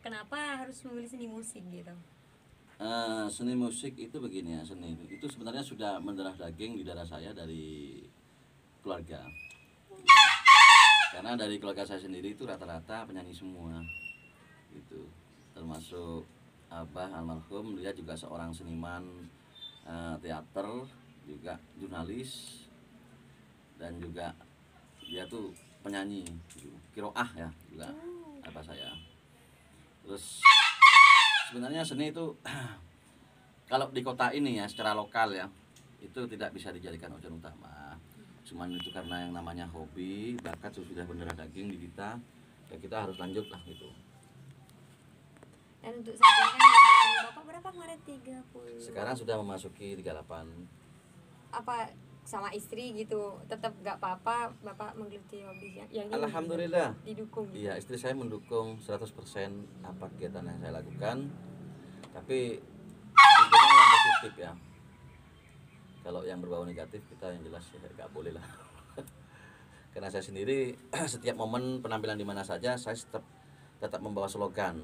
Kenapa harus memilih seni musik gitu? Seni musik itu begini ya, seni itu sebenarnya sudah mendarah daging di darah saya dari keluarga. Karena dari keluarga saya sendiri itu rata-rata penyanyi semua, gitu. Termasuk abah almarhum, dia juga seorang seniman teater, juga jurnalis, dan juga dia tuh penyanyi gitu. Kiroah ya juga apa saya. Terus sebenarnya seni itu kalau di kota ini ya secara lokal ya itu tidak bisa dijadikan ujian utama. Cuman itu karena yang namanya hobi, bakat sudah mendarah daging di kita, ya kita harus lanjut lah gitu. Dan untuk saat ini kan umur Bapak berapa kemarin? 30. Sekarang sudah memasuki 38. Apa sama istri gitu tetap gak apa-apa Bapak menggeluti hobi yang ini Alhamdulillah. gitu, didukung gitu. Iya, istri saya mendukung 100% apa kegiatan yang saya lakukan. Tapi intinya yang positif ya. Kalau yang berbau negatif kita yang jelas ya nggak boleh lah. Karena saya sendiri setiap momen penampilan di mana saja saya tetap membawa slogan,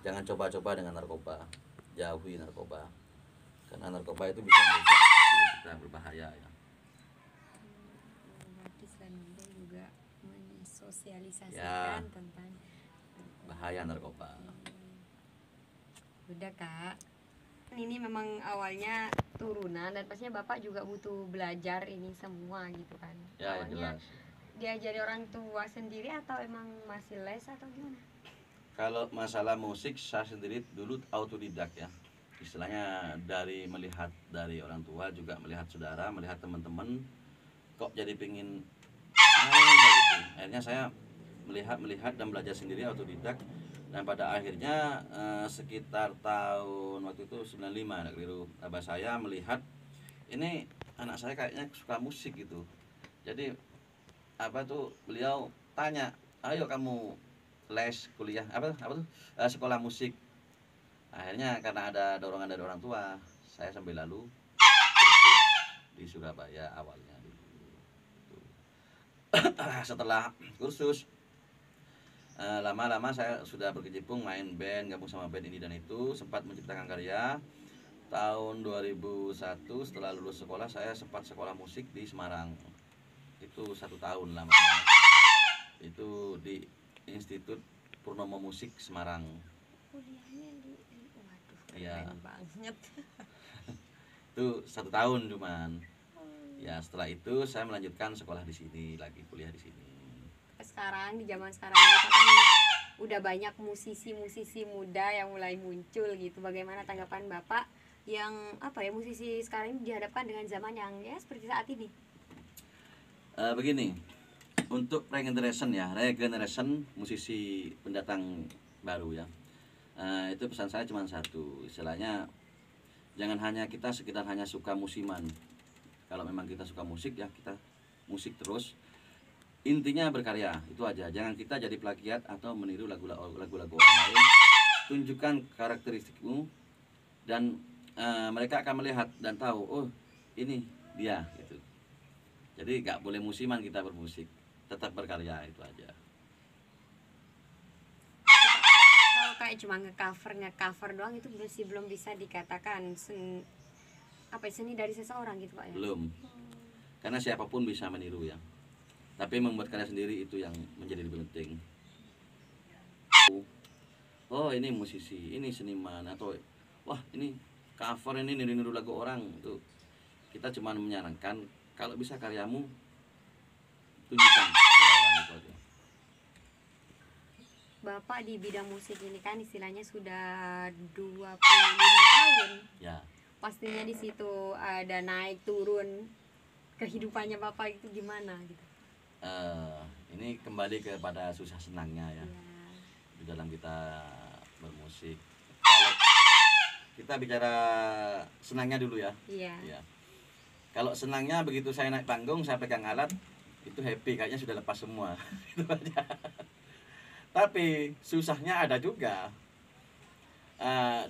jangan coba-coba dengan narkoba, jauhi narkoba. Karena narkoba itu bisa merusak diri kita, berbahaya ya. Berarti selain itu juga mensosialisasikan Ya. tentang Bahaya narkoba. udah Kak, ini memang awalnya turunan dan pastinya Bapak juga butuh belajar ini semua gitu kan. Ya, yang Awalnya jelas. diajari orang tua sendiri atau emang masih les atau gimana? Kalau masalah musik saya sendiri dulu autodidak ya. Istilahnya dari melihat dari orang tua, juga melihat saudara, melihat teman-teman, kok jadi pingin main kayak gitu. Akhirnya saya melihat dan belajar sendiri autodidak, dan pada akhirnya sekitar tahun waktu itu 95 anak keliru, abah saya melihat ini anak saya kayaknya suka musik gitu. Jadi apa tuh beliau tanya, ayo kamu les kuliah apa tuh sekolah musik. Akhirnya karena ada dorongan dari orang tua, saya sambil lalu kursus di Surabaya awalnya dulu. Setelah kursus lama-lama saya sudah berkecimpung main band, gabung sama band ini dan itu, sempat menciptakan karya. Tahun 2001 setelah lulus sekolah saya sempat sekolah musik di Semarang. Itu 1 tahun lamanya. Itu di Institut Purnomo Musik Semarang. Kuliahnya di waduh keren Iya. banget. Itu 1 tahun cuman. Ya setelah itu saya melanjutkan sekolah di sini lagi, kuliah di sini. Sekarang di zaman sekarang ini kan udah banyak musisi-musisi muda yang mulai muncul gitu. Bagaimana tanggapan Bapak yang apa ya, musisi sekarang ini dihadapkan dengan zaman yang ya seperti saat ini? Begini, untuk regeneration musisi pendatang baru ya. Itu pesan saya cuma satu, istilahnya jangan hanya kita sekedar hanya suka musiman. Kalau memang kita suka musik ya kita musik terus. Intinya berkarya itu aja. Jangan kita jadi plagiat atau meniru lagu-lagu orang lain. Tunjukkan karakteristikmu dan mereka akan melihat dan tahu, oh ini dia gitu. Jadi nggak boleh musiman kita bermusik, tetap berkarya itu aja. Kalau kayak cuma ngecover doang itu masih belum bisa dikatakan seni dari seseorang gitu Pak ya? Belum. Karena siapapun bisa meniru ya. Tapi membuat karya sendiri itu yang menjadi lebih penting. Oh ini musisi, ini seniman, atau wah ini cover, ini niru-niru lagu orang itu. Kita cuma menyarankan kalau bisa karyamu tunjukkan kepada orang itu aja. Bapak di bidang musik ini kan istilahnya sudah 25 tahun. Ya. Pastinya di situ ada naik turun, kehidupannya Bapak itu gimana gitu? Ini kembali kepada susah senangnya ya. Ya. Di dalam kita bermusik. Kalau kita bicara senangnya dulu ya. Iya. Ya. Kalau senangnya begitu saya naik panggung, saya pegang alat, itu happy, kayaknya sudah lepas semua. Itu aja. Tapi susahnya ada juga.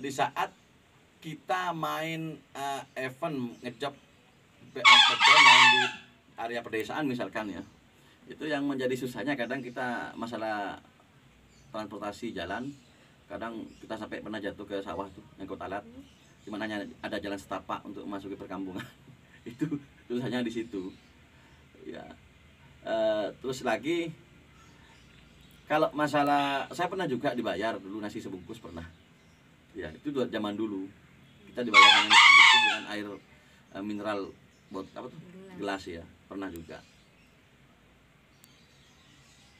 Di saat kita main event ngejob main di area pedesaan misalkan ya. Itu yang menjadi susahnya kadang kita masalah transportasi jalan. Kadang kita sampai pernah jatuh ke sawah tuh yang kota alat, cuman hanya ada jalan setapak untuk memasuki perkampungan. Itu tulisannya di situ ya. Terus lagi kalau masalah, saya pernah juga dibayar dulu nasi sebungkus pernah ya. Itu zaman dulu kita dibayar hanya nasi sebungkus dengan air mineral apa tuh, gelas ya, pernah juga.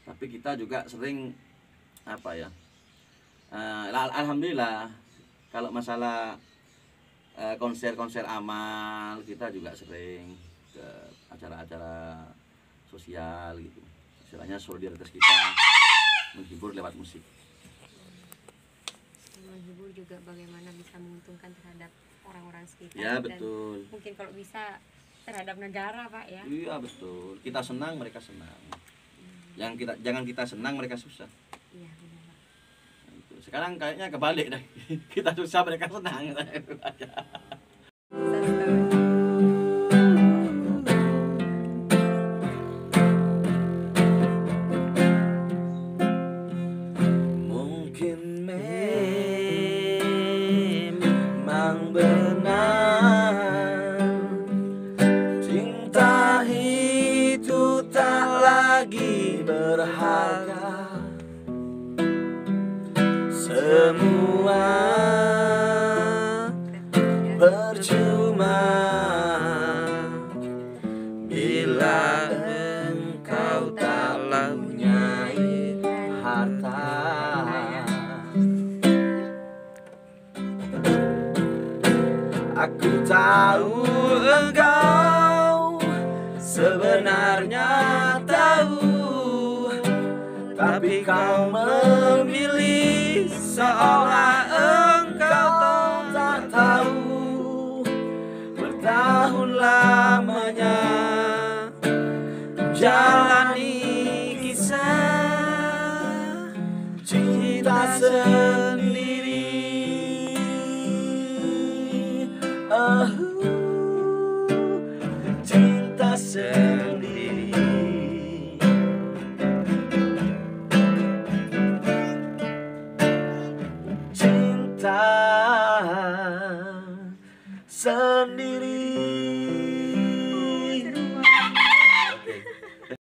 Tapi kita juga sering apa ya, alhamdulillah kalau masalah konser-konser amal kita juga sering ke acara-acara sosial gitu, istilahnya solidaritas kita menghibur lewat musik. Menghibur juga bagaimana bisa menguntungkan terhadap orang-orang sekitar Ya dan betul. mungkin kalau bisa terhadap negara Pak ya. Iya betul, kita senang mereka senang. Yang kita, jangan kita senang mereka susah. Iya benar Pak. Sekarang kayaknya kebalik dah. Kita susah mereka senang. Mungkin memang benar cinta itu tak lagi berharga. Semua percuma bila engkau tak mempunyai harta. Aku tahu engkau sebenarnya tahu, tapi kau memilih seolah engkau tak tahu. Bertahun lamanya jalani kisah cinta sendiri. Cinta sendiri. Cinta sendiri.